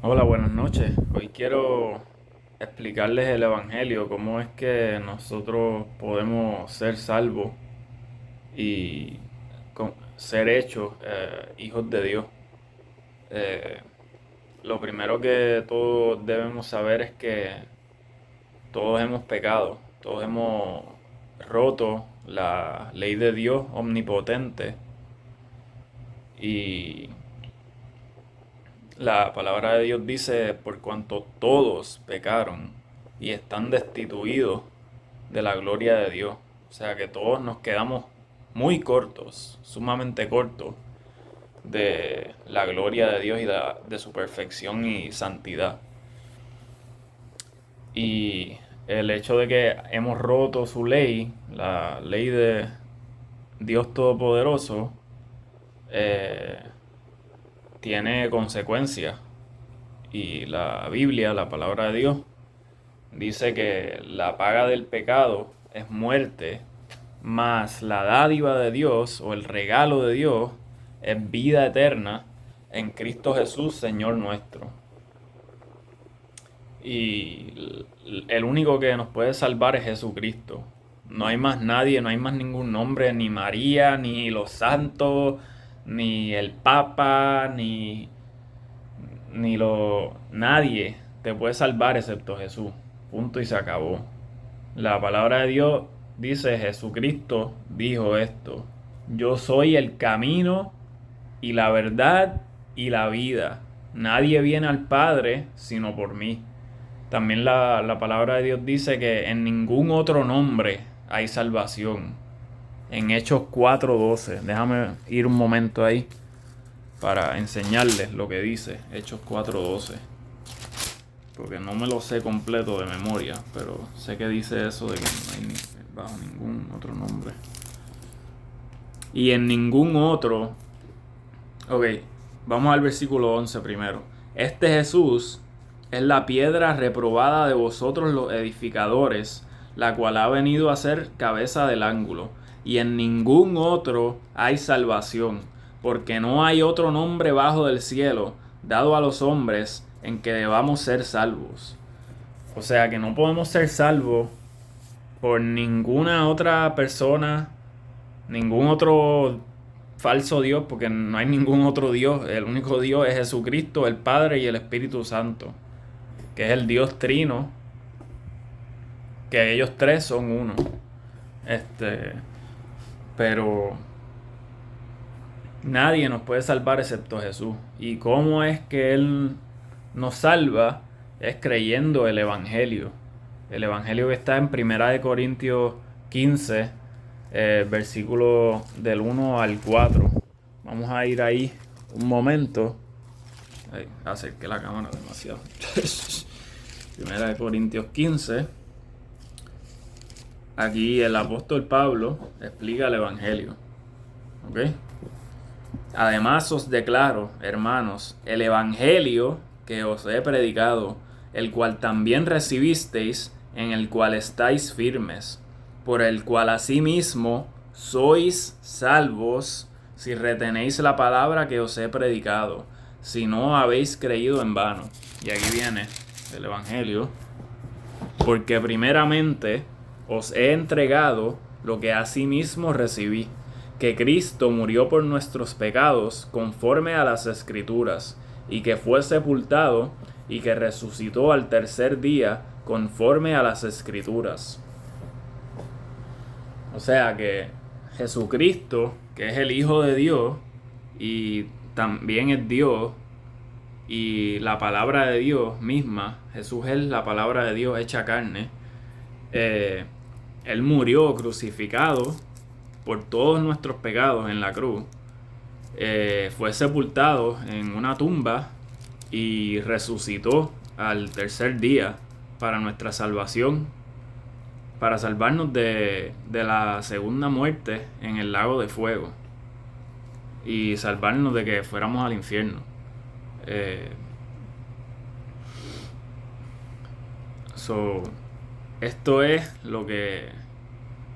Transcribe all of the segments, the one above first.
Hola, buenas noches. Hoy quiero explicarles el Evangelio, cómo es que nosotros podemos ser salvos y ser hechos hijos de Dios. Eh, lo primero que todos debemos saber es que todos hemos pecado, todos hemos roto la ley de Dios omnipotente y la palabra de Dios dice, por cuanto todos pecaron y están destituidos de la gloria de Dios. O sea que todos nos quedamos muy cortos, sumamente cortos de la gloria de Dios y de su perfección y santidad. Y el hecho de que hemos roto su ley, la ley de Dios Todopoderoso, eh, tiene consecuencias. Y la Biblia, la palabra de Dios, dice que la paga del pecado es muerte, mas la dádiva de Dios o el regalo de Dios es vida eterna en Cristo Jesús, Señor nuestro. Y el único que nos puede salvar es Jesucristo. No hay más nadie, no hay más ningún nombre, ni María, ni los santos, ni el Papa, nadie te puede salvar excepto Jesús. Punto y se acabó. La palabra de Dios dice, Jesucristo dijo esto: yo soy el camino y la verdad y la vida. Nadie viene al Padre sino por mí. También la palabra de Dios dice que en ningún otro nombre hay salvación. En Hechos 4:12. Déjame ir un momento ahí para enseñarles lo que dice Hechos 4:12. Porque no me lo sé completo de memoria, pero sé que dice eso de que no hay bajo ningún otro nombre. Y en ningún otro. Ok, vamos al versículo 11 primero. Este Jesús es la piedra reprobada de vosotros los edificadores, la cual ha venido a ser cabeza del ángulo. Y en ningún otro hay salvación, porque no hay otro nombre bajo del cielo dado a los hombres en que debamos ser salvos. O sea que no podemos ser salvos por ninguna otra persona, ningún otro falso Dios, porque no hay ningún otro Dios. El único Dios es Jesucristo, el Padre y el Espíritu Santo, que es el Dios Trino, que ellos tres son uno. Este, pero nadie nos puede salvar excepto Jesús. ¿Y cómo es que Él nos salva? Es creyendo el Evangelio. El Evangelio que está en Primera de Corintios 15, versículo del 1 al 4. Vamos a ir ahí un momento. Ay, acerqué la cámara demasiado. Primera de Corintios 15. Aquí el apóstol Pablo explica el Evangelio. ¿Ok? Además os declaro, hermanos, el Evangelio que os he predicado, el cual también recibisteis, en el cual estáis firmes, por el cual asimismo sois salvos, si retenéis la palabra que os he predicado, si no habéis creído en vano. Y aquí viene el Evangelio. Porque primeramente os he entregado lo que asimismo recibí, que Cristo murió por nuestros pecados conforme a las Escrituras, y que fue sepultado y que resucitó al tercer día conforme a las Escrituras. O sea que Jesucristo, que es el Hijo de Dios y también es Dios, y la palabra de Dios misma, Jesús es la palabra de Dios hecha carne. eh, Él murió crucificado por todos nuestros pecados en la cruz. Fue sepultado en una tumba y resucitó al tercer día para nuestra salvación, para salvarnos de la segunda muerte en el lago de fuego y salvarnos de que fuéramos al infierno. Eh, so, Esto es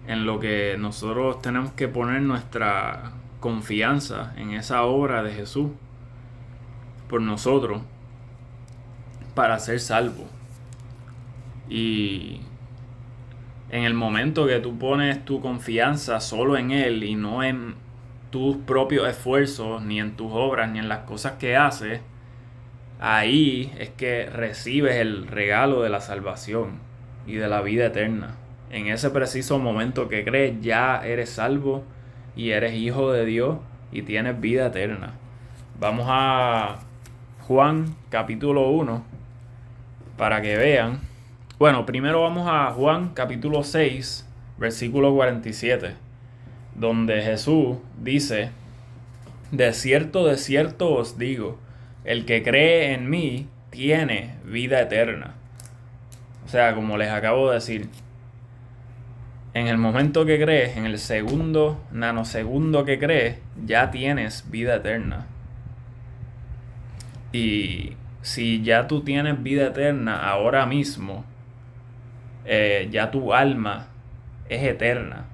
en lo que nosotros tenemos que poner nuestra confianza, en esa obra de Jesús por nosotros. para ser salvo. Y en el momento que tú pones tu confianza solo en Él y no en tus propios esfuerzos, ni en tus obras, ni en las cosas que haces, ahí es que recibes el regalo de la salvación y de la vida eterna. En ese preciso momento que crees, ya eres salvo y eres hijo de Dios y tienes vida eterna. Vamos a Juan capítulo 1 para que vean. Bueno, primero vamos a Juan capítulo 6, versículo 47, donde Jesús dice: de cierto os digo, el que cree en mí tiene vida eterna. O sea, como les acabo de decir, en el momento que crees, en el segundo, nanosegundo que crees, ya tienes vida eterna. Y si ya tú tienes vida eterna ahora mismo, ya tu alma es eterna.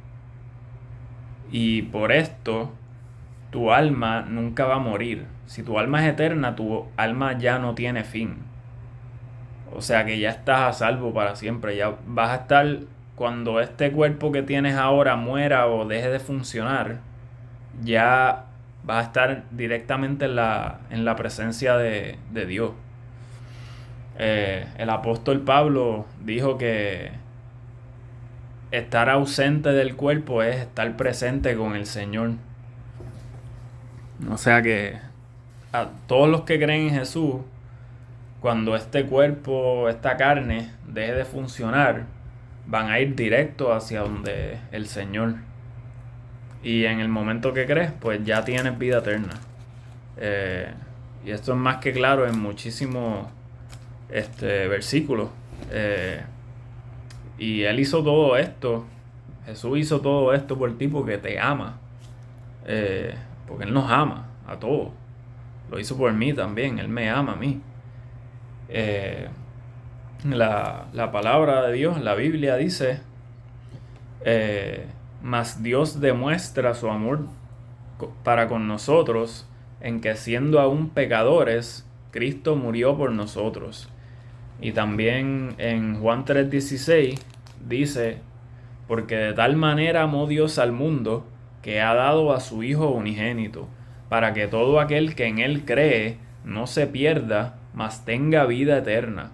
Y por esto, tu alma nunca va a morir. Si tu alma es eterna, tu alma ya no tiene fin. O sea que ya estás a salvo para siempre. Ya vas a estar, cuando este cuerpo que tienes ahora muera o deje de funcionar, ya vas a estar directamente en la presencia de Dios. El apóstol Pablo dijo que estar ausente del cuerpo es estar presente con el Señor. O sea que a todos los que creen en Jesús, cuando este cuerpo, esta carne deje de funcionar, van a ir directo hacia donde el Señor. Y en el momento que crees, pues ya tienes vida eterna. Y esto es más que claro en muchísimos versículos. Y Él hizo todo esto, Jesús hizo todo esto por ti porque te ama. Porque Él nos ama a todos. Lo hizo por mí también, Él me ama a mí. La palabra de Dios, la Biblia dice: mas Dios demuestra su amor para con nosotros en que, siendo aún pecadores, Cristo murió por nosotros. Y también en Juan 3:16 dice: porque de tal manera amó Dios al mundo, que ha dado a su Hijo unigénito, para que todo aquel que en Él cree no se pierda, mas tenga vida eterna.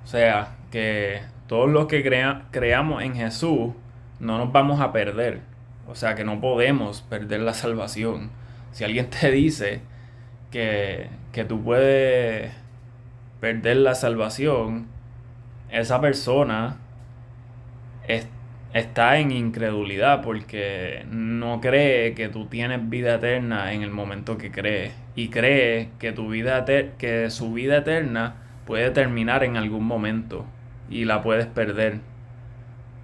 O sea, que todos los que creamos en Jesús no nos vamos a perder. O sea, que no podemos perder la salvación. Si alguien te dice que tú puedes perder la salvación, esa persona está en incredulidad, porque no cree que tú tienes vida eterna en el momento que cree, y cree que que su vida eterna puede terminar en algún momento y la puedes perder,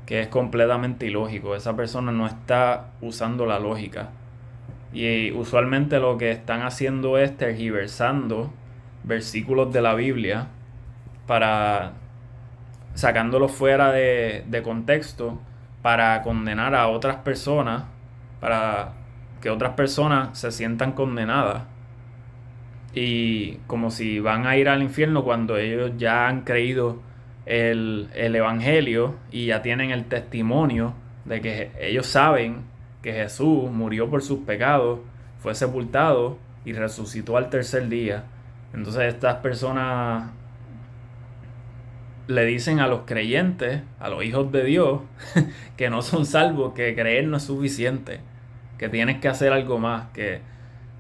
que es completamente ilógico. Esa persona no está usando la lógica, y usualmente lo que están haciendo es tergiversando versículos de la Biblia, para sacándolos fuera de contexto, para condenar a otras personas, para que otras personas se sientan condenadas, y como si van a ir al infierno cuando ellos ya han creído el evangelio y ya tienen el testimonio de que ellos saben que Jesús murió por sus pecados, fue sepultado y resucitó al tercer día. Entonces estas personas le dicen a los creyentes, a los hijos de Dios, que no son salvos, que creer no es suficiente, que tienes que hacer algo más, que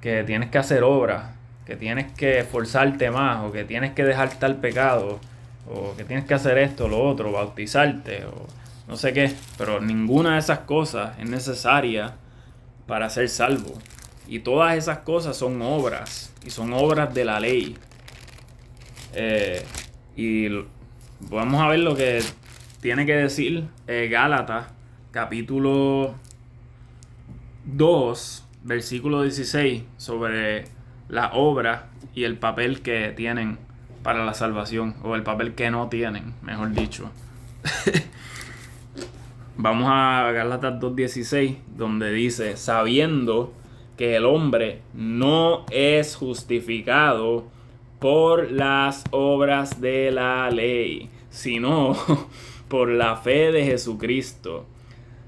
tienes que hacer obras, que tienes que esforzarte más, o que tienes que dejar tal pecado, o que tienes que hacer esto, lo otro, bautizarte, o no sé qué. Pero ninguna de esas cosas es necesaria para ser salvo. Y todas esas cosas son obras, y son obras de la ley. Y vamos a ver lo que tiene que decir Gálatas capítulo 2, versículo 16, sobre la obra y el papel que tienen para la salvación, o el papel que no tienen, mejor dicho. Vamos a Gálatas 2:16, donde dice: sabiendo que el hombre no es justificado por las obras de la ley, sino por la fe de Jesucristo.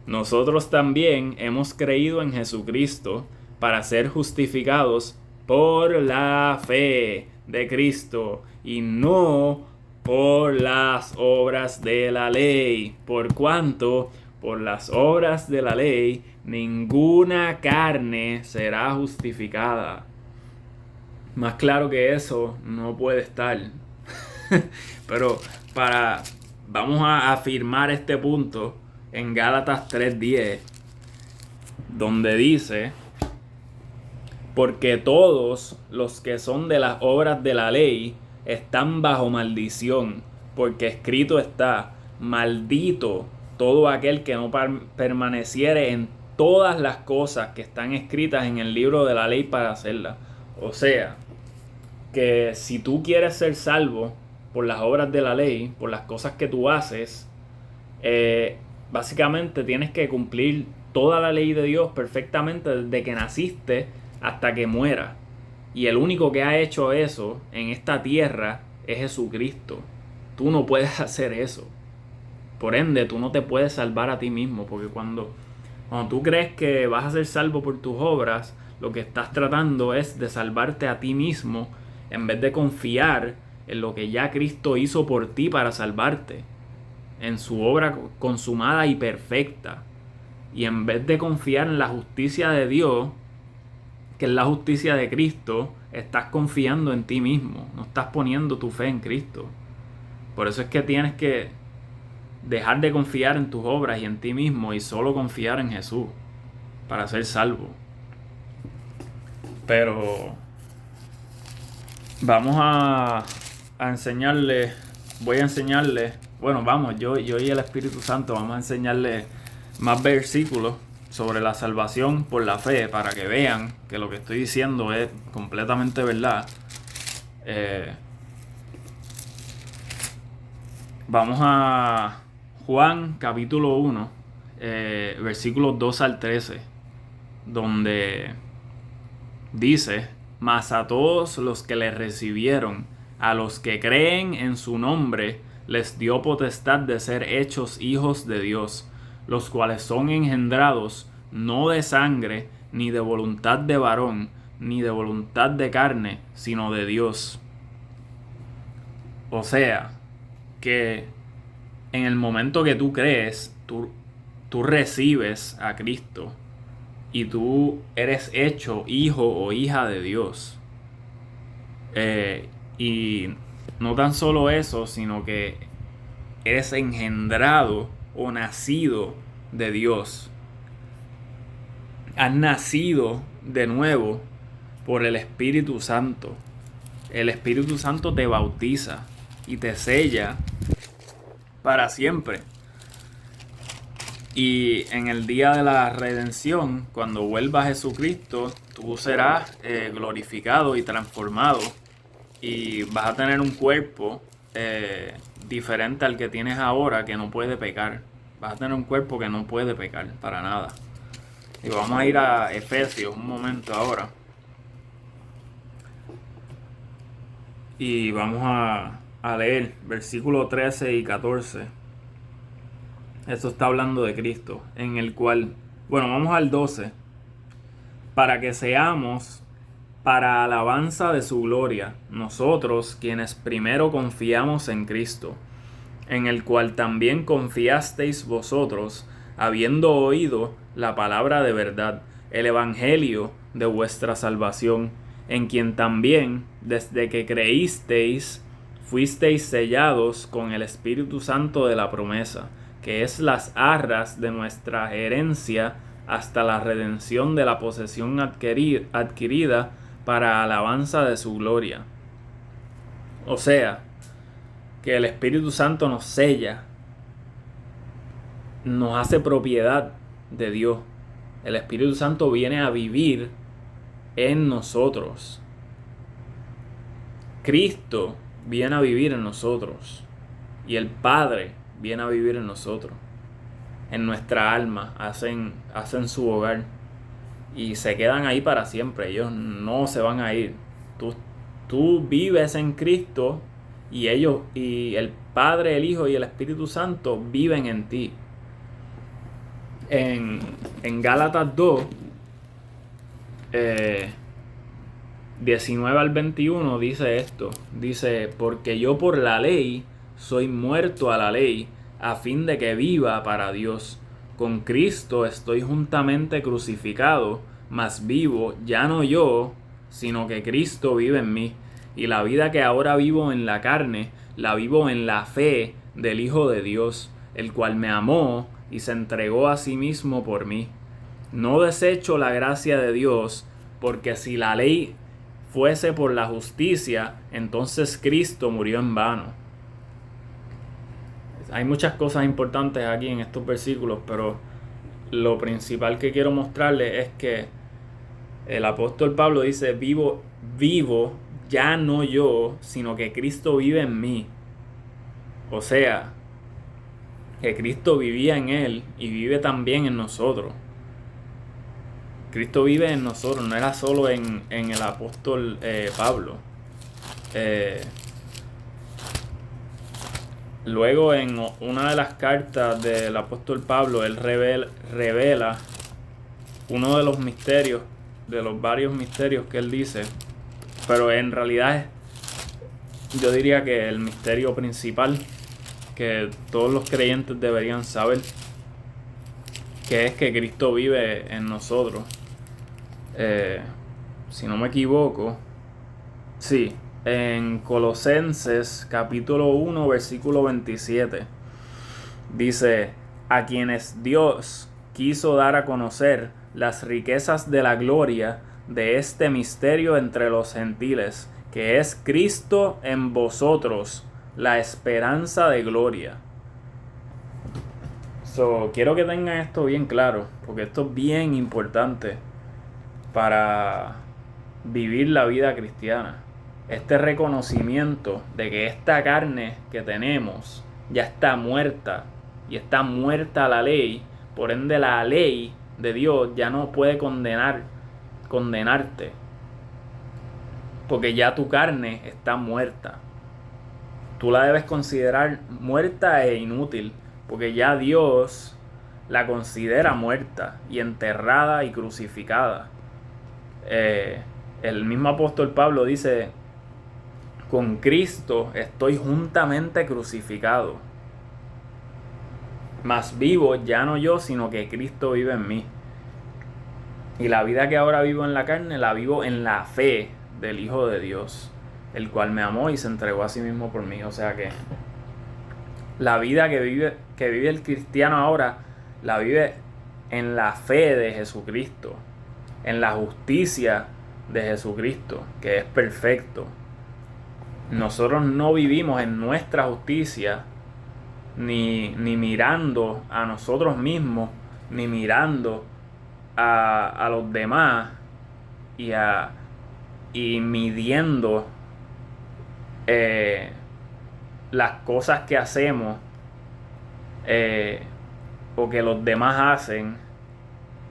Nosotros también hemos creído en Jesucristo para ser justificados por la fe de Cristo y no por las obras de la ley, por cuanto por las obras de la ley ninguna carne será justificada. Más claro que eso no puede estar. Pero vamos a afirmar este punto en Gálatas 3:10, donde dice: porque todos los que son de las obras de la ley están bajo maldición, porque escrito está: maldito todo aquel que no permaneciere en todas las cosas que están escritas en el libro de la ley para hacerlas. O sea, que si tú quieres ser salvo por las obras de la ley, por las cosas que tú haces, básicamente tienes que cumplir toda la ley de Dios perfectamente desde que naciste hasta que mueras. Y el único que ha hecho eso en esta tierra es Jesucristo. Tú no puedes hacer eso. Por ende, tú no te puedes salvar a ti mismo, porque cuando tú crees que vas a ser salvo por tus obras, lo que estás tratando es de salvarte a ti mismo en vez de confiar en lo que ya Cristo hizo por ti para salvarte, en su obra consumada y perfecta. Y en vez de confiar en la justicia de Dios, que es la justicia de Cristo, estás confiando en ti mismo, no estás poniendo tu fe en Cristo. Por eso es que tienes que dejar de confiar en tus obras y en ti mismo y solo confiar en Jesús para ser salvo. Pero vamos a enseñarle, yo y el Espíritu Santo vamos a enseñarle más versículos sobre la salvación por la fe, para que vean que lo que estoy diciendo es completamente verdad. Vamos a Juan capítulo 1, versículos 2 al 13, donde dice: mas a todos los que le recibieron, a los que creen en su nombre, les dio potestad de ser hechos hijos de Dios, los cuales son engendrados no de sangre, ni de voluntad de varón, ni de voluntad de carne, sino de Dios. O sea, que en el momento que tú crees, tú recibes a Cristo y tú eres hecho hijo o hija de Dios. Y no tan solo eso, sino que eres engendrado o nacido de Dios. Has nacido de nuevo por el Espíritu Santo. El Espíritu Santo te bautiza y te sella para siempre. Y en el día de la redención, cuando vuelva Jesucristo, tú serás glorificado y transformado. Y vas a tener un cuerpo diferente al que tienes ahora, que no puede pecar. Vas a tener un cuerpo que no puede pecar para nada. Y vamos a ir a Efesios un momento ahora. Y vamos a leer versículos 13 y 14. Esto está hablando de Cristo, en el cual, vamos al 12. Para que seamos para alabanza de su gloria, nosotros quienes primero confiamos en Cristo, en el cual también confiasteis vosotros, habiendo oído la palabra de verdad, el evangelio de vuestra salvación, en quien también, desde que creísteis, fuisteis sellados con el Espíritu Santo de la promesa, que es las arras de nuestra herencia hasta la redención de la posesión adquirida para alabanza de su gloria. O sea, que el Espíritu Santo nos sella, nos hace propiedad de Dios. El Espíritu Santo viene a vivir en nosotros. Cristo viene a vivir en nosotros. Y el Padre viene a vivir en nosotros. En nuestra alma, hacen su hogar. y se quedan ahí para siempre. Ellos no se van a ir. Tú vives en Cristo y ellos, y el Padre, el Hijo y el Espíritu Santo viven en ti. En Gálatas 2, 19 al 21 dice esto. Dice: porque yo por la ley soy muerto a la ley, a fin de que viva para Dios. Con Cristo estoy juntamente crucificado, mas vivo ya no yo, sino que Cristo vive en mí. Y la vida que ahora vivo en la carne, la vivo en la fe del Hijo de Dios, el cual me amó y se entregó a sí mismo por mí. No desecho la gracia de Dios, porque si la ley fuese por la justicia, entonces Cristo murió en vano. Hay muchas cosas importantes aquí en estos versículos, pero lo principal que quiero mostrarles es que el apóstol Pablo dice: vivo ya no yo, sino que Cristo vive en mí. O sea, que Cristo vivía en él y vive también en nosotros. Cristo vive en nosotros, no era solo en el apóstol Pablo. Luego, en una de las cartas del apóstol Pablo, él revela uno de los misterios, de los varios misterios que él dice, pero en realidad yo diría que el misterio principal que todos los creyentes deberían saber, que es que Cristo vive en nosotros. Si no me equivoco, sí, en Colosenses capítulo 1 versículo 27 dice: a quienes Dios quiso dar a conocer las riquezas de la gloria de este misterio entre los gentiles, que es Cristo en vosotros, la esperanza de gloria. Quiero que tengan esto bien claro, porque esto es bien importante para vivir la vida cristiana. Este reconocimiento de que esta carne que tenemos ya está muerta, y está muerta la ley, por ende la ley de Dios ya no puede condenarte, porque ya tu carne está muerta. Tú la debes considerar muerta e inútil, porque ya Dios la considera muerta y enterrada y crucificada. El mismo apóstol Pablo dice: con Cristo estoy juntamente crucificado, mas vivo ya no yo, sino que Cristo vive en mí. Y la vida que ahora vivo en la carne, la vivo en la fe del Hijo de Dios, el cual me amó y se entregó a sí mismo por mí. O sea que la vida que vive el cristiano ahora, la vive en la fe de Jesucristo, en la justicia de Jesucristo, que es perfecto. Nosotros no vivimos en nuestra justicia, ni mirando a nosotros mismos, ni mirando a los demás y midiendo las cosas que hacemos o que los demás hacen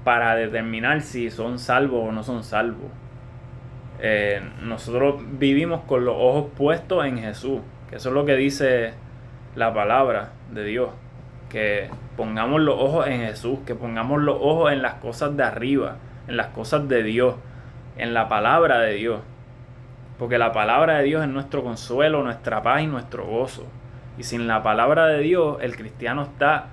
para determinar si son salvos o no son salvos. Nosotros vivimos con los ojos puestos en Jesús, que eso es lo que dice la palabra de Dios, que pongamos los ojos en Jesús, que pongamos los ojos en las cosas de arriba, en las cosas de Dios, en la palabra de Dios, porque la palabra de Dios es nuestro consuelo, nuestra paz y nuestro gozo. Y sin la palabra de Dios, el cristiano está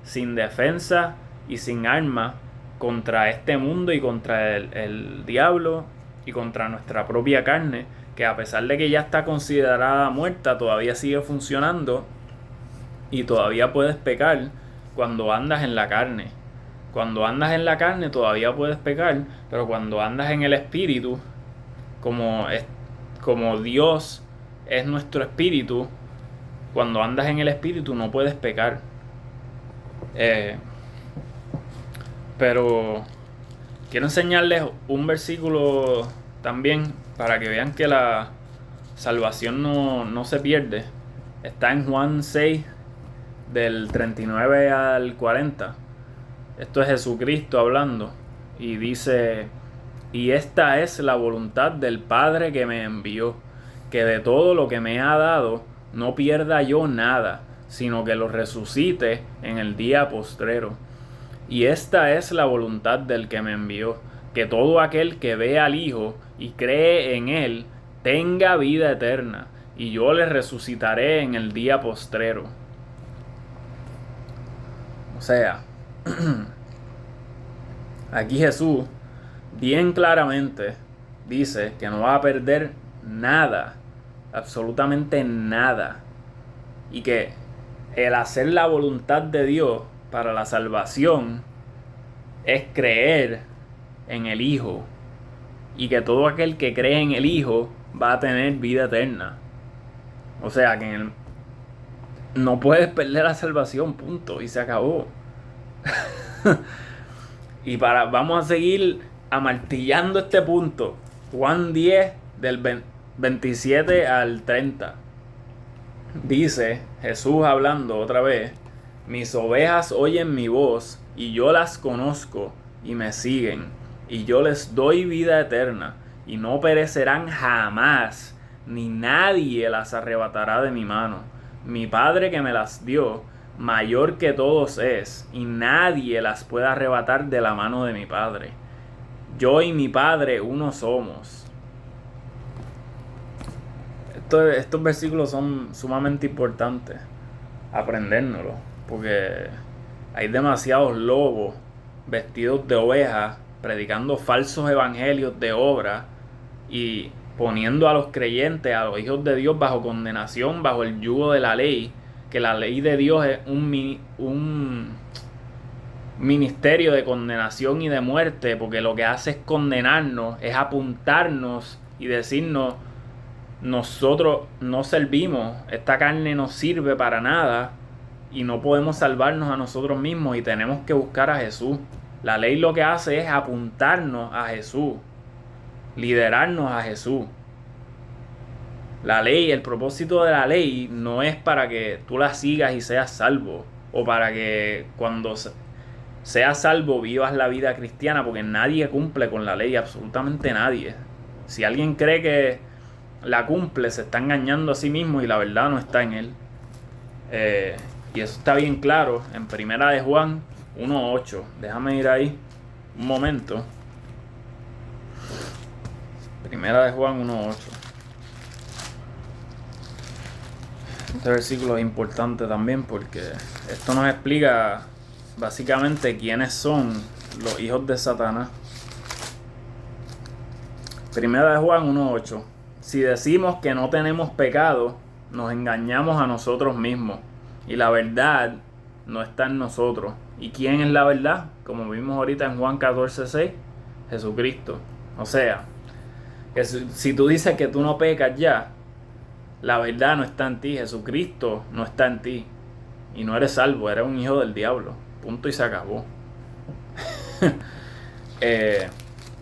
sin defensa y sin arma contra este mundo y contra el diablo y contra nuestra propia carne, que a pesar de que ya está considerada muerta, todavía sigue funcionando y todavía puedes pecar cuando andas en la carne. Cuando andas en la carne todavía puedes pecar, pero cuando andas en el espíritu, como Dios es nuestro espíritu, cuando andas en el espíritu no puedes pecar. Pero quiero enseñarles un versículo también para que vean que la salvación no se pierde. Está en Juan 6, del 39 al 40. Esto es Jesucristo hablando. y dice: y esta es la voluntad del Padre que me envió, que de todo lo que me ha dado no pierda yo nada, sino que lo resucite en el día postrero. Y esta es la voluntad del que me envió, que todo aquel que ve al Hijo y cree en Él tenga vida eterna, y yo le resucitaré en el día postrero. O sea, aquí Jesús bien claramente dice que no va a perder nada, absolutamente nada, y que el hacer la voluntad de Dios para la salvación es creer en el Hijo, y que todo aquel que cree en el Hijo va a tener vida eterna. O sea que no puedes perder la salvación, punto, y se acabó. Y vamos a seguir amartillando este punto. Juan 10 del 27 al 30. Dice Jesús hablando otra vez: mis ovejas oyen mi voz, y yo las conozco, y me siguen, y yo les doy vida eterna, y no perecerán jamás, ni nadie las arrebatará de mi mano. Mi Padre que me las dio, mayor que todos es, y nadie las puede arrebatar de la mano de mi Padre. Yo y mi Padre uno somos. Estos versículos son sumamente importantes aprendérnoslos, porque hay demasiados lobos vestidos de ovejas predicando falsos evangelios de obra y poniendo a los creyentes, a los hijos de Dios, bajo condenación, bajo el yugo de la ley, que la ley de Dios es un ministerio de condenación y de muerte, porque lo que hace es condenarnos, es apuntarnos y decirnos: nosotros no servimos, esta carne no sirve para nada y no podemos salvarnos a nosotros mismos y tenemos que buscar a Jesús. La ley lo que hace es apuntarnos a Jesús, liderarnos a Jesús. La ley, el propósito de la ley no es para que tú la sigas y seas salvo, o para que cuando seas salvo vivas la vida cristiana, porque nadie cumple con la ley, absolutamente nadie. Si alguien cree que la cumple, se está engañando a sí mismo y la verdad no está en él. Y eso está bien claro en Primera de Juan 1:8. Déjame ir ahí un momento. Primera de Juan 1:8. Este versículo es importante también porque esto nos explica básicamente quiénes son los hijos de Satanás. Primera de Juan 1:8. Si decimos que no tenemos pecado, nos engañamos a nosotros mismos, y la verdad no está en nosotros. ¿Y quién es la verdad? Como vimos ahorita en Juan 14:6, Jesucristo. O sea, que si tú dices que tú no pecas ya, la verdad no está en ti, Jesucristo no está en ti, y no eres salvo, eres un hijo del diablo. Punto y se acabó.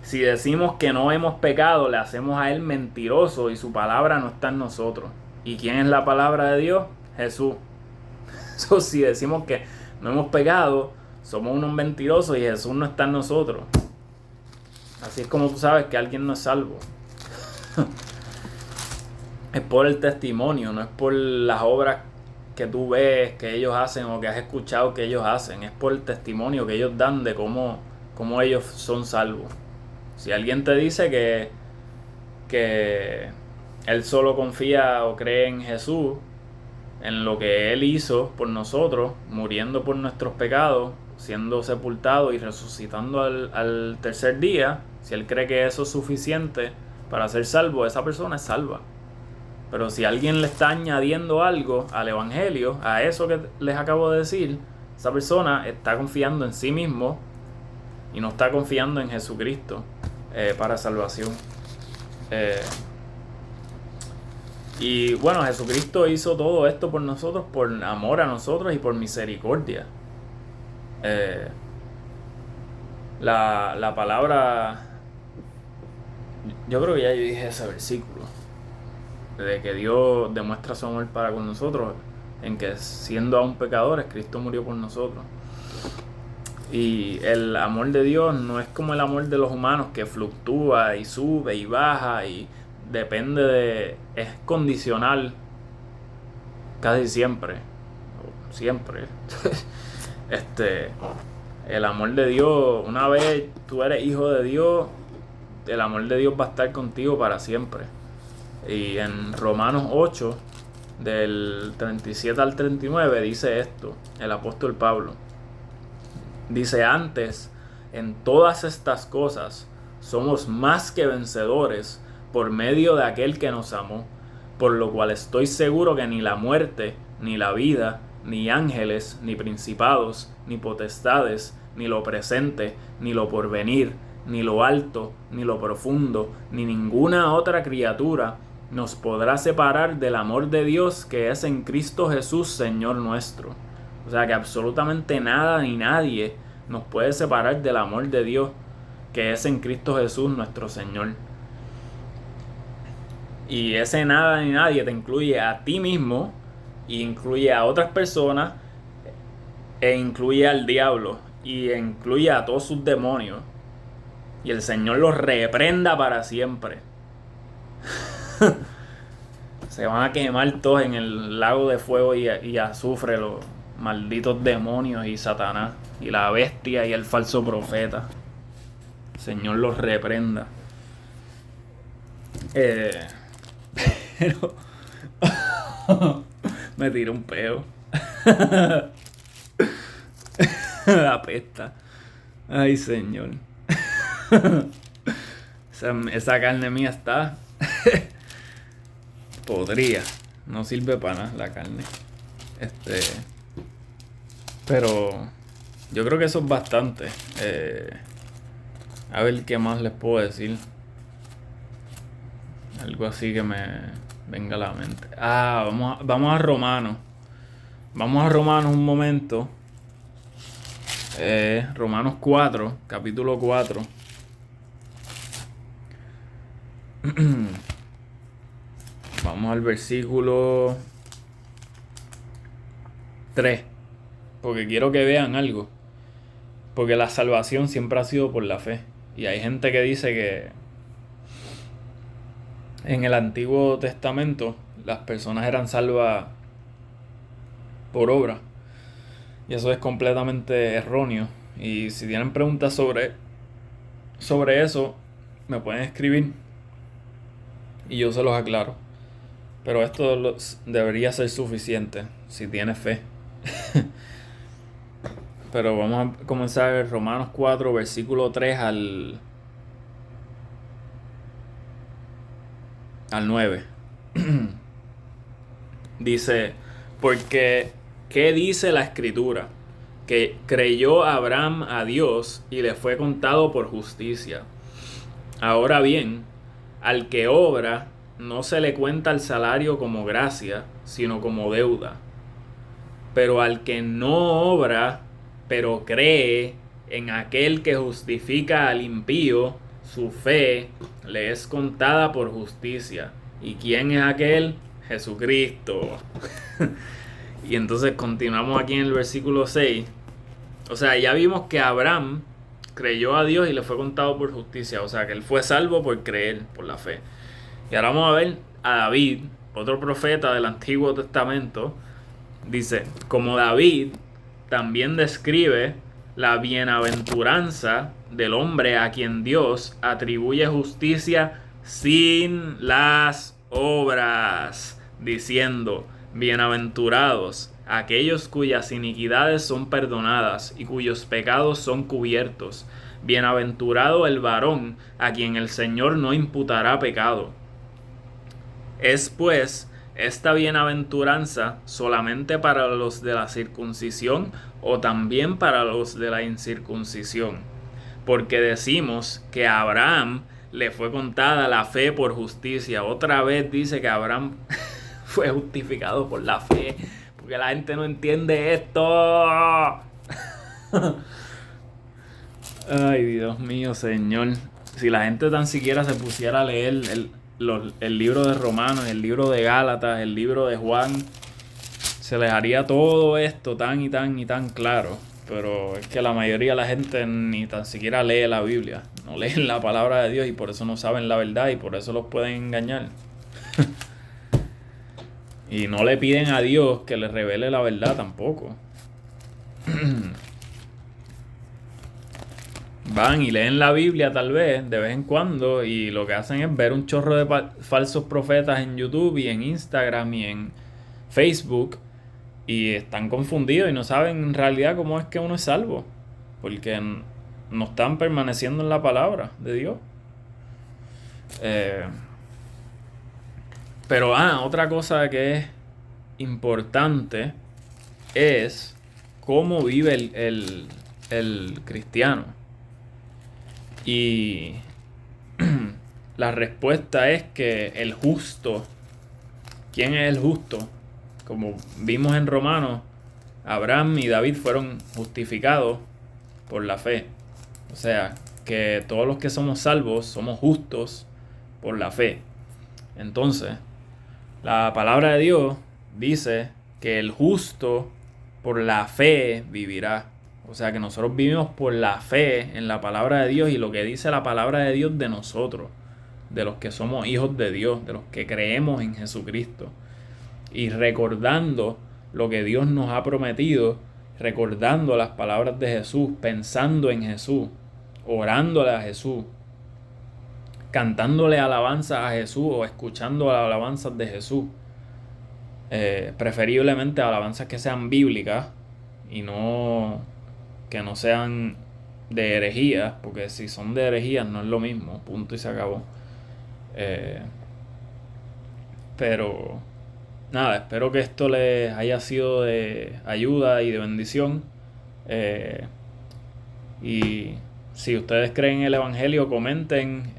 Si decimos que no hemos pecado, le hacemos a Él mentiroso y su palabra no está en nosotros. ¿Y quién es la palabra de Dios? Jesús. Si decimos que no hemos pecado, somos unos mentirosos y Jesús no está en nosotros. Así es como tú sabes que alguien no es salvo. Es por el testimonio, no es por las obras que tú ves que ellos hacen o que has escuchado que ellos hacen. Es por el testimonio que ellos dan de cómo ellos son salvos. Si alguien te dice que él solo confía o cree en Jesús, en lo que Él hizo por nosotros, muriendo por nuestros pecados, siendo sepultado y resucitando al tercer día, si él cree que eso es suficiente para ser salvo, esa persona es salva. Pero si alguien le está añadiendo algo al evangelio, a eso que les acabo de decir, esa persona está confiando en sí mismo y no está confiando en Jesucristo para salvación. Y bueno, Jesucristo hizo todo esto por nosotros, por amor a nosotros y por misericordia. La palabra, yo creo que ya yo dije ese versículo, de que Dios demuestra su amor para con nosotros, en que siendo aún pecadores, Cristo murió por nosotros. Y el amor de Dios no es como el amor de los humanos, que fluctúa y sube y baja y depende de... es condicional casi siempre. Siempre. El amor de Dios, una vez tú eres hijo de Dios, el amor de Dios va a estar contigo para siempre. Y en Romanos 8, del 37 al 39, dice esto, el apóstol Pablo. Dice: antes, en todas estas cosas, somos más que vencedores por medio de aquel que nos amó, por lo cual estoy seguro que ni la muerte, ni la vida, ni ángeles, ni principados, ni potestades, ni lo presente, ni lo porvenir, ni lo alto, ni lo profundo, ni ninguna otra criatura nos podrá separar del amor de Dios que es en Cristo Jesús, Señor nuestro. O sea que absolutamente nada ni nadie nos puede separar del amor de Dios que es en Cristo Jesús, nuestro Señor. Y ese nada ni nadie te incluye a ti mismo, e incluye a otras personas, e incluye al diablo, y incluye a todos sus demonios. Y el Señor los reprenda para siempre. Se van a quemar todos en el lago de fuego y azufre, los malditos demonios y Satanás, y la bestia y el falso profeta. El Señor los reprenda. Pero me tiré un peo. La pesta. Ay, Señor. Esa carne mía está podría. No sirve para nada la carne. Pero yo creo que eso es bastante. A ver qué más les puedo decir. Algo así que me venga a la mente. Vamos a Romanos. Vamos a Romanos un momento. Romanos 4, capítulo 4. Vamos al versículo 3. Porque quiero que vean algo. Porque la salvación siempre ha sido por la fe. Y hay gente que dice que en el Antiguo Testamento las personas eran salvas por obra. Y eso es completamente erróneo. Y si tienen preguntas sobre eso, me pueden escribir y yo se los aclaro. Pero esto debería ser suficiente si tienes fe. Pero vamos a comenzar Romanos 4, versículo 3 al 9. Dice: porque ¿qué dice la Escritura? Que creyó Abraham a Dios y le fue contado por justicia. Ahora bien, al que obra no se le cuenta el salario como gracia, sino como deuda. Pero al que no obra, pero cree en aquel que justifica al impío, su fe le es contada por justicia. ¿Y quién es aquel? Jesucristo. Y entonces continuamos aquí en el versículo 6. O sea, ya vimos que Abraham creyó a Dios y le fue contado por justicia. O sea, que él fue salvo por creer, por la fe. Y ahora vamos a ver a David, otro profeta del Antiguo Testamento. Dice: como David también describe la bienaventuranza del hombre a quien Dios atribuye justicia sin las obras, diciendo: bienaventurados aquellos cuyas iniquidades son perdonadas y cuyos pecados son cubiertos. Bienaventurado el varón a quien el Señor no imputará pecado. Es pues esta bienaventuranza solamente para los de la circuncisión o también para los de la incircuncisión. Porque decimos que a Abraham le fue contada la fe por justicia. Otra vez dice que Abraham fue justificado por la fe. Porque la gente no entiende esto. Ay, Dios mío, Señor. Si la gente tan siquiera se pusiera a leer el libro de Romanos, el libro de Gálatas, el libro de Juan, se les haría todo esto tan y tan y tan claro. pero es que la mayoría de la gente ni tan siquiera lee la Biblia, no leen la palabra de Dios y por eso no saben la verdad y por eso los pueden engañar. Y no le piden a Dios que les revele la verdad tampoco. Van y leen la Biblia tal vez de vez en cuando y lo que hacen es ver un chorro de falsos profetas en YouTube y en Instagram y en Facebook y están confundidos y no saben en realidad cómo es que uno es salvo porque no están permaneciendo en la palabra de Dios. Pero otra cosa que es importante es cómo vive el cristiano. Y la respuesta es que el justo, ¿quién es el justo? Como vimos en Romanos, Abraham y David fueron justificados por la fe. O sea, que todos los que somos salvos somos justos por la fe. Entonces, la palabra de Dios dice que el justo por la fe vivirá. O sea que nosotros vivimos por la fe en la palabra de Dios y lo que dice la palabra de Dios de nosotros, de los que somos hijos de Dios, de los que creemos en Jesucristo. Y recordando lo que Dios nos ha prometido, recordando las palabras de Jesús, pensando en Jesús, orándole a Jesús, cantándole alabanzas a Jesús o escuchando las alabanzas de Jesús. Preferiblemente alabanzas que sean bíblicas y que no sean de herejías, porque si son de herejías no es lo mismo, punto y se acabó. Pero nada, espero que esto les haya sido de ayuda y de bendición. Y si ustedes creen en el Evangelio, comenten,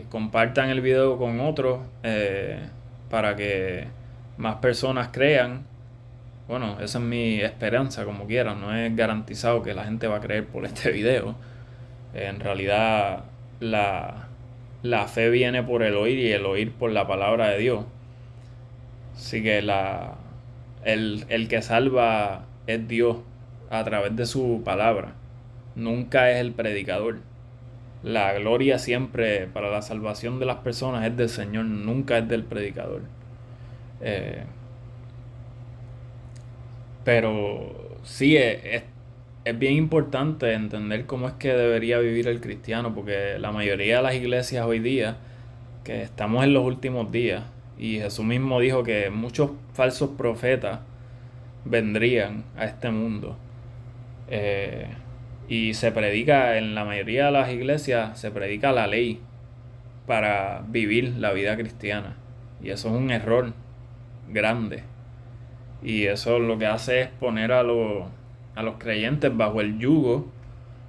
compartan el video con otros para que más personas crean. Bueno, esa es mi esperanza, como quieran. No es garantizado que la gente va a creer por este video. En realidad, la fe viene por el oír y el oír por la palabra de Dios. Así que el que salva es Dios a través de su palabra. Nunca es el predicador. La gloria siempre para la salvación de las personas es del Señor, nunca es del predicador. Pero sí, es bien importante entender cómo es que debería vivir el cristiano, porque la mayoría de las iglesias hoy día, que estamos en los últimos días, y Jesús mismo dijo que muchos falsos profetas vendrían a este mundo. Y se predica, en la mayoría de las iglesias, se predica la ley para vivir la vida cristiana. Y eso es un error grande. Y eso lo que hace es poner a los creyentes bajo el yugo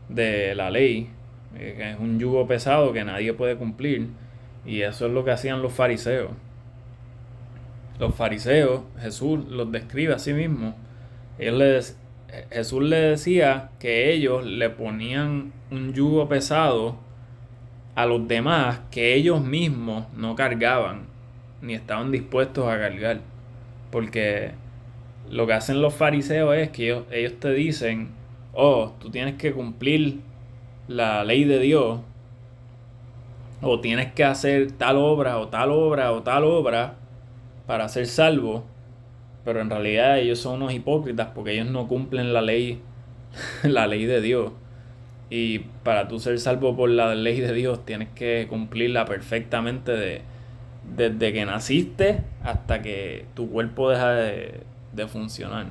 de la ley, que es un yugo pesado que nadie puede cumplir. Y eso es lo que hacían los fariseos. Los fariseos, Jesús los describe a sí mismo. Jesús le decía que ellos le ponían un yugo pesado a los demás que ellos mismos no cargaban ni estaban dispuestos a cargar. Porque lo que hacen los fariseos es que ellos te dicen, tú tienes que cumplir la ley de Dios, o tienes que hacer tal obra o tal obra o tal obra para ser salvo. Pero en realidad ellos son unos hipócritas porque ellos no cumplen la ley de Dios. Y para tú ser salvo por la ley de Dios tienes que cumplirla perfectamente desde que naciste hasta que tu cuerpo deja de funcionar.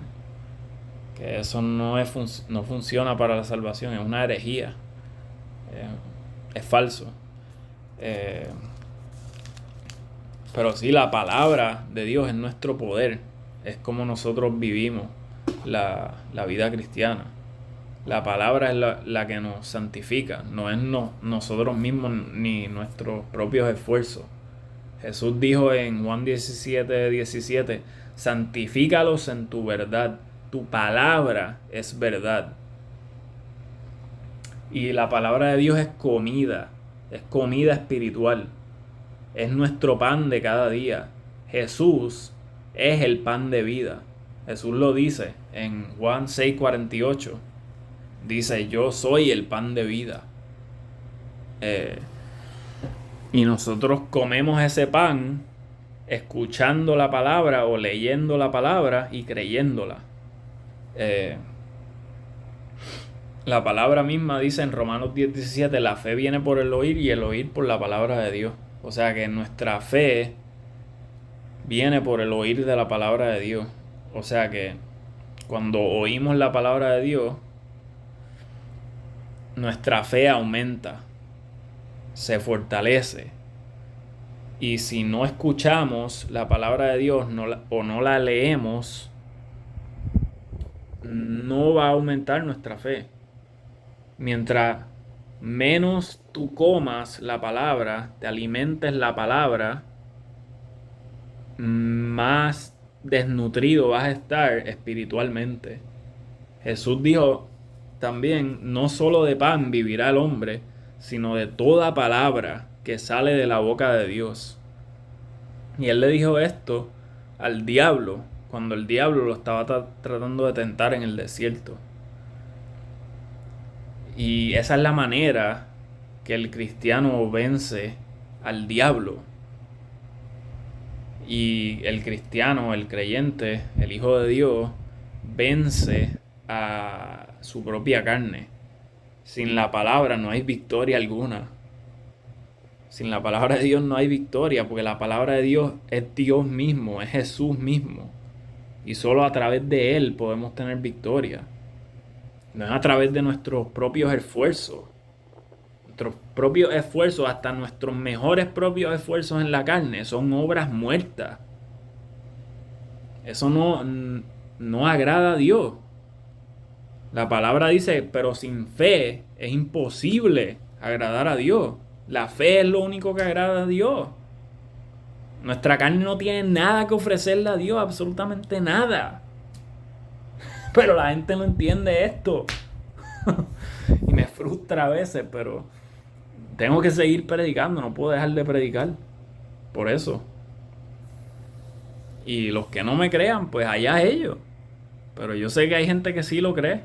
Que eso no funciona para la salvación, es una herejía. Es falso. Pero sí, la palabra de Dios es nuestro poder. Es como nosotros vivimos la vida cristiana. La palabra es la que nos santifica, no es nosotros mismos ni nuestros propios esfuerzos. Jesús dijo en Juan 17:17, santifícalos en tu verdad, tu palabra es verdad. Y la palabra de Dios es comida espiritual, es nuestro pan de cada día. Jesús es el pan de vida. Jesús lo dice en Juan 6:48. Dice, yo soy el pan de vida. Y nosotros comemos ese pan escuchando la palabra o leyendo la palabra y creyéndola. La palabra misma dice en Romanos 10:17, la fe viene por el oír y el oír por la palabra de Dios. O sea que nuestra fe viene por el oír de la palabra de Dios. O sea que cuando oímos la palabra de Dios, nuestra fe aumenta, se fortalece. Y si no escuchamos la palabra de Dios o no la leemos, no va a aumentar nuestra fe. Mientras menos tú comas la palabra, te alimentes la palabra, más desnutrido vas a estar espiritualmente. Jesús dijo también, no solo de pan vivirá el hombre, sino de toda palabra que sale de la boca de Dios. Y él le dijo esto al diablo, cuando el diablo lo estaba tratando de tentar en el desierto. Y esa es la manera que el cristiano vence al diablo. Y el cristiano, el creyente, el Hijo de Dios, vence a su propia carne. Sin la palabra no hay victoria alguna. Sin la palabra de Dios no hay victoria, porque la palabra de Dios es Dios mismo, es Jesús mismo. Y solo a través de Él podemos tener victoria. No es a través de nuestros propios esfuerzos. Nuestros propios esfuerzos, hasta nuestros mejores propios esfuerzos en la carne, son obras muertas. Eso no agrada a Dios. La palabra dice, pero sin fe es imposible agradar a Dios. La fe es lo único que agrada a Dios. Nuestra carne no tiene nada que ofrecerle a Dios, absolutamente nada. Pero la gente no entiende esto. Y me frustra a veces, pero tengo que seguir predicando, no puedo dejar de predicar. Por eso. Y los que no me crean, pues allá ellos. Pero yo sé que hay gente que sí lo cree.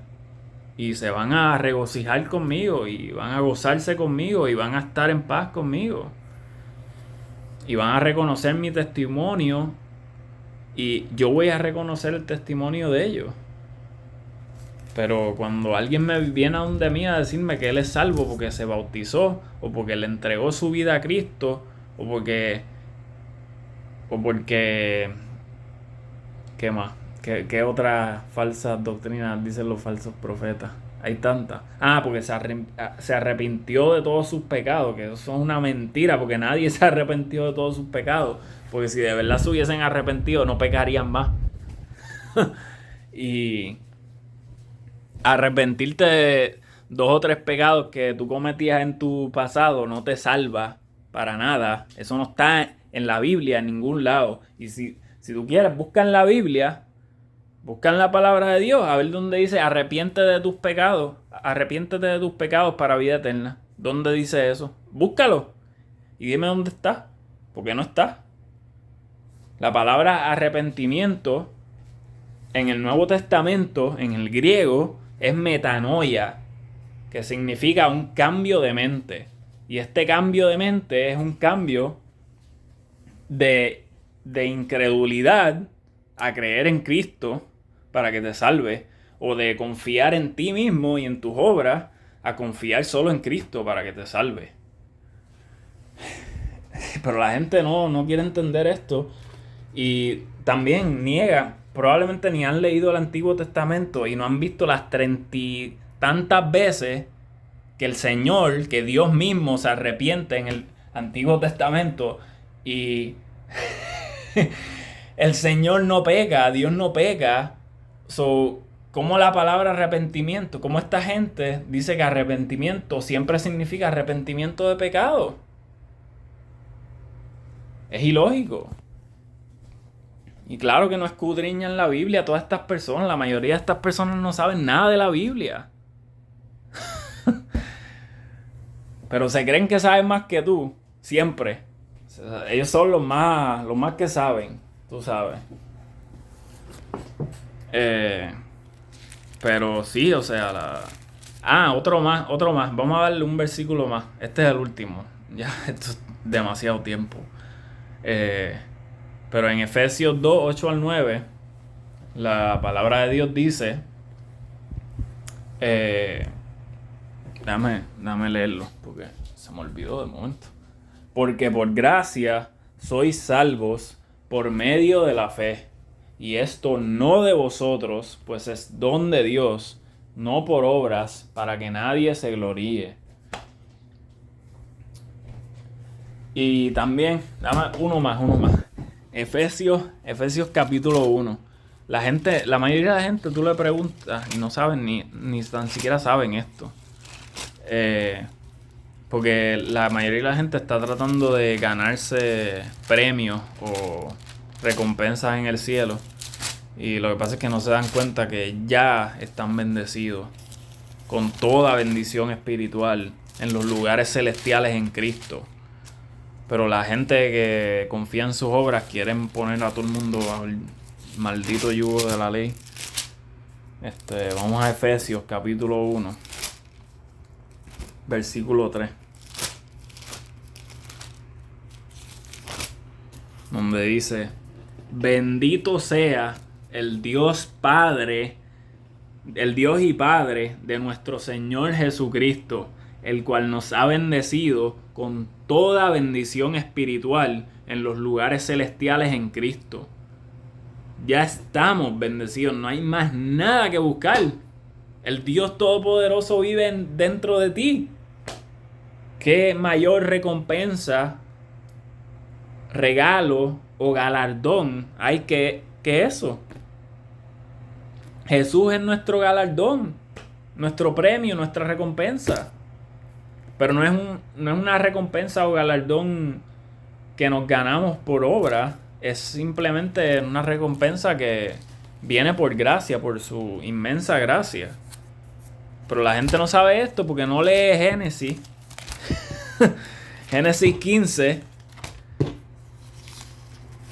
Y se van a regocijar conmigo, y van a gozarse conmigo, y van a estar en paz conmigo. Y van a reconocer mi testimonio, y yo voy a reconocer el testimonio de ellos. Pero cuando alguien me viene a donde mí a decirme que él es salvo porque se bautizó, o porque le entregó su vida a Cristo, o porque ¿qué más? ¿Qué otras falsas doctrinas dicen los falsos profetas? Hay tantas. Porque se arrepintió de todos sus pecados, que eso es una mentira, porque nadie se arrepintió de todos sus pecados. Porque si de verdad se hubiesen arrepentido, no pecarían más. Y arrepentirte de 2 o 3 pecados que tú cometías en tu pasado no te salva para nada. Eso no está en la Biblia en ningún lado. Y si tú quieres, busca en la Biblia, busca en la palabra de Dios, a ver dónde dice arrepiéntete de tus pecados para vida eterna. ¿Dónde dice eso? Búscalo y dime dónde está, porque no está. La palabra arrepentimiento en el Nuevo Testamento, en el griego, es metanoia, que significa un cambio de mente. Y este cambio de mente es un cambio de incredulidad a creer en Cristo para que te salve, o de confiar en ti mismo y en tus obras a confiar solo en Cristo para que te salve. Pero la gente no quiere entender esto, y también niega, probablemente ni han leído el Antiguo Testamento y no han visto las 30 y tantas veces que el Señor, que Dios mismo se arrepiente en el Antiguo Testamento, y el Señor no peca, Dios no peca. ¿Cómo la palabra arrepentimiento? ¿Cómo esta gente dice que arrepentimiento siempre significa arrepentimiento de pecado? Es ilógico. Y claro que no escudriñan la Biblia todas estas personas. La mayoría de estas personas no saben nada de la Biblia. Pero se creen que saben más que tú. Siempre. Ellos son los más que saben. Tú sabes. Pero sí, o sea, Otro más. Vamos a darle un versículo más. Este es el último. Ya, esto es demasiado tiempo. Pero en Efesios 2, 8 al 9, la palabra de Dios dice, déjame leerlo, porque se me olvidó de momento. Porque por gracia sois salvos por medio de la fe. Y esto no de vosotros, pues es don de Dios, no por obras, para que nadie se gloríe. Y también, dame uno más. Efesios capítulo 1. La mayoría de la gente tú le preguntas y no saben ni tan siquiera saben esto. Porque la mayoría de la gente está tratando de ganarse premios o recompensas en el cielo. Y lo que pasa es que no se dan cuenta que ya están bendecidos con toda bendición espiritual en los lugares celestiales en Cristo. Pero la gente que confía en sus obras quieren poner a todo el mundo bajo el maldito yugo de la ley. Vamos a Efesios capítulo 1, versículo 3. Donde dice: bendito sea el Dios Padre, el Dios y Padre de nuestro Señor Jesucristo, el cual nos ha bendecido con toda bendición espiritual en los lugares celestiales en Cristo. Ya estamos bendecidos, no hay más nada que buscar. El Dios Todopoderoso vive dentro de ti. ¿Qué mayor recompensa, regalo o galardón hay que eso? Jesús es nuestro galardón, nuestro premio, nuestra recompensa. Pero no es una recompensa o galardón que nos ganamos por obra. Es simplemente una recompensa que viene por gracia, por su inmensa gracia. Pero la gente no sabe esto porque no lee Génesis. Génesis 15.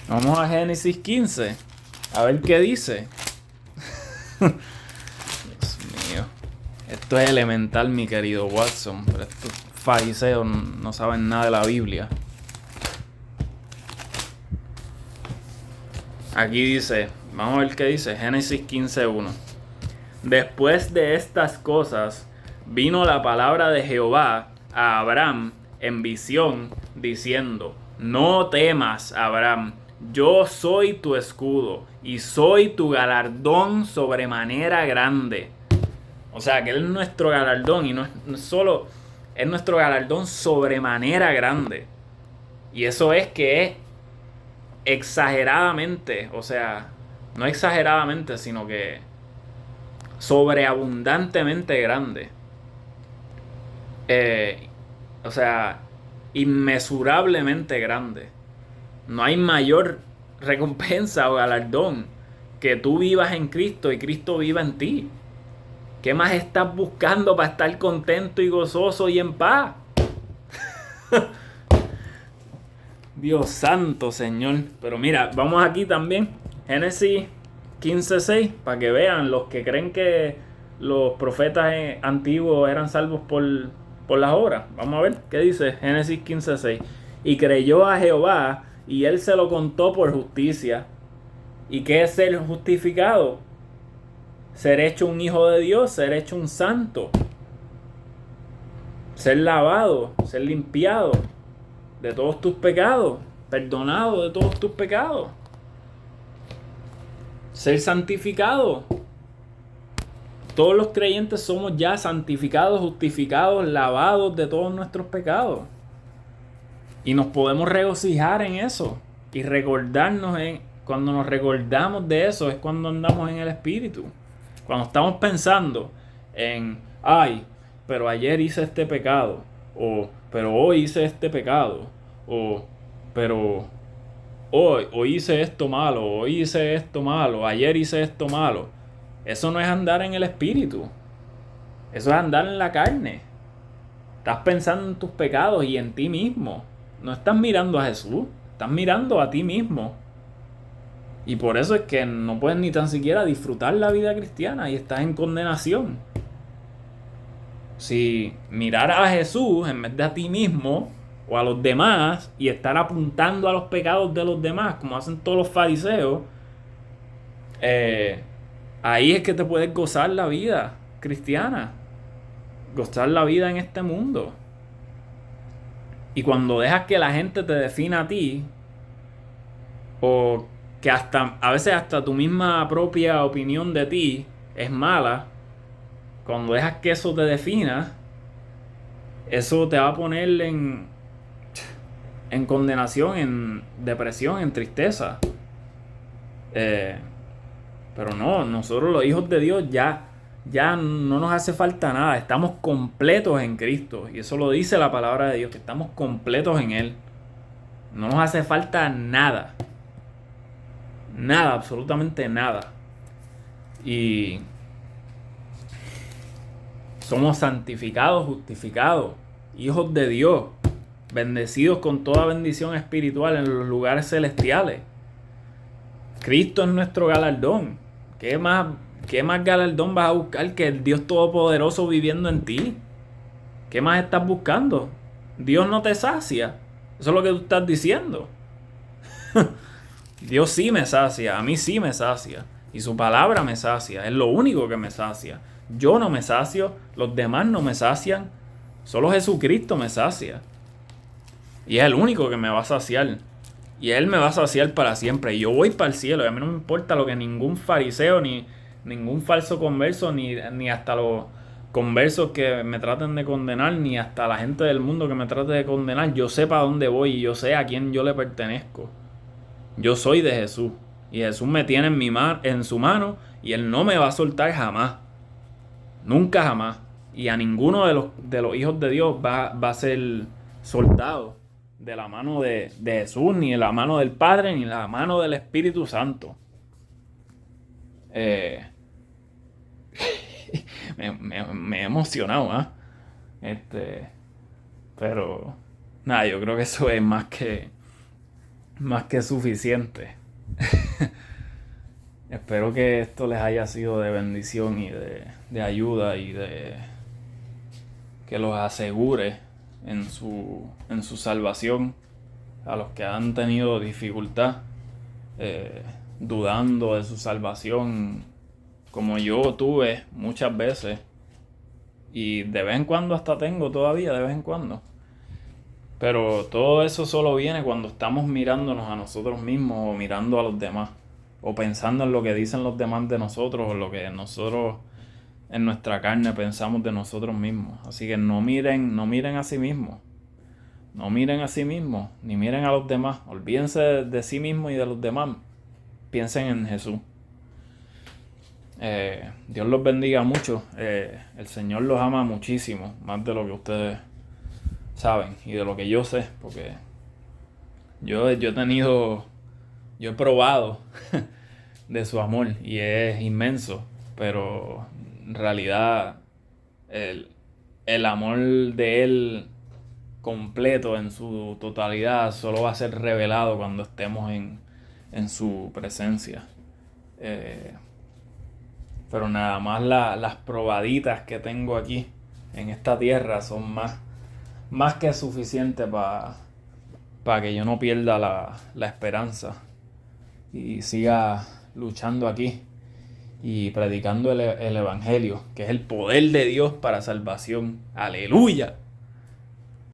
Vamos a Génesis 15. A ver qué dice. Dios mío. Esto es elemental, mi querido Watson. Pero estos fariseos no saben nada de la Biblia. Aquí dice, vamos a ver qué dice, Génesis 15:1. Después de estas cosas, vino la palabra de Jehová a Abraham en visión, diciendo: no temas, Abraham, yo soy tu escudo y soy tu galardón sobremanera grande. O sea, que Él es nuestro galardón y no es solo, es nuestro galardón sobremanera grande. Y eso es que es exageradamente, o sea, no exageradamente, sino que sobreabundantemente grande. O sea, inmesurablemente grande. No hay mayor recompensa o galardón que tú vivas en Cristo y Cristo viva en ti. ¿Qué más estás buscando para estar contento y gozoso y en paz? Dios santo, Señor. Pero mira, vamos aquí también. Génesis 15:6, para que vean los que creen que los profetas antiguos eran salvos por las obras. Vamos a ver qué dice Génesis 15:6. Y creyó a Jehová y él se lo contó por justicia. ¿Y qué es ser justificado? Ser hecho un hijo de Dios, ser hecho un santo. Ser lavado, ser limpiado de todos tus pecados, perdonado de todos tus pecados. Ser santificado. Todos los creyentes somos ya santificados, justificados, lavados de todos nuestros pecados. Y nos podemos regocijar en eso. Y recordarnos, cuando nos recordamos de eso, es cuando andamos en el Espíritu. Cuando estamos pensando en, ay, pero ayer hice este pecado. O, pero hoy hice este pecado. O, pero hoy hice esto malo. Hoy hice esto malo. Ayer hice esto malo. Eso no es andar en el Espíritu. Eso es andar en la carne. Estás pensando en tus pecados y en ti mismo. No estás mirando a Jesús. Estás mirando a ti mismo. Y por eso es que no puedes ni tan siquiera disfrutar la vida cristiana y estás en condenación. si mirar a Jesús en vez de a ti mismo o a los demás y estar apuntando a los pecados de los demás, como hacen todos los fariseos, ahí es que te puedes gozar la vida cristiana, gozar la vida en este mundo. Y cuando dejas que la gente te defina a ti, o que hasta a veces hasta tu misma propia opinión de ti es mala, cuando dejas que eso te defina, eso te va a poner en condenación, en depresión, en tristeza. Pero no, nosotros los hijos de Dios ya no nos hace falta nada. Estamos completos en Cristo. Y eso lo dice la palabra de Dios, que estamos completos en Él. No nos hace falta nada. Nada, absolutamente nada. Y somos santificados, justificados, hijos de Dios, bendecidos con toda bendición espiritual en los lugares celestiales. Cristo es nuestro galardón. ¿Qué más galardón vas a buscar que el Dios Todopoderoso viviendo en ti? ¿Qué más estás buscando? Dios no te sacia. Eso es lo que tú estás diciendo. Dios sí me sacia, a mí sí me sacia. Y su palabra me sacia, es lo único que me sacia. Yo no me sacio, los demás no me sacian. Solo Jesucristo me sacia. Y es el único que me va a saciar. Y Él me va a saciar para siempre. Y yo voy para el cielo. Y a mí no me importa lo que ningún fariseo, ni ningún falso converso, ni hasta los conversos que me traten de condenar, ni hasta la gente del mundo que me trate de condenar. Yo sé para dónde voy y yo sé a quién yo le pertenezco. Yo soy de Jesús. Y Jesús me tiene en su mano. Y Él no me va a soltar jamás. Nunca jamás. Y a ninguno de los hijos de Dios va a ser soltado de la mano de Jesús, ni de la mano del Padre, ni de la mano del Espíritu Santo. Me he emocionado, pero nada, yo creo que eso es más que suficiente. Espero que esto les haya sido de bendición y de ayuda, y de que los asegure en su salvación a los que han tenido dificultad dudando de su salvación, como yo tuve muchas veces, y de vez en cuando hasta tengo todavía, de vez en cuando. Pero todo eso solo viene cuando estamos mirándonos a nosotros mismos, o mirando a los demás, o pensando en lo que dicen los demás de nosotros, o lo que nosotros en nuestra carne pensamos de nosotros mismos. Así que no miren a sí mismos. No miren a sí mismos, ni miren a los demás. Olvídense de sí mismos y de los demás. Piensen en Jesús. Dios los bendiga mucho. El Señor los ama muchísimo, más de lo que ustedes saben y de lo que yo sé, porque yo he probado de su amor y es inmenso, pero en realidad el amor de Él completo en su totalidad solo va a ser revelado cuando estemos en su presencia. Pero nada más las probaditas que tengo aquí en esta tierra son más que suficientes para que yo no pierda la esperanza y siga luchando aquí y predicando el Evangelio, que es el poder de Dios para salvación. ¡Aleluya!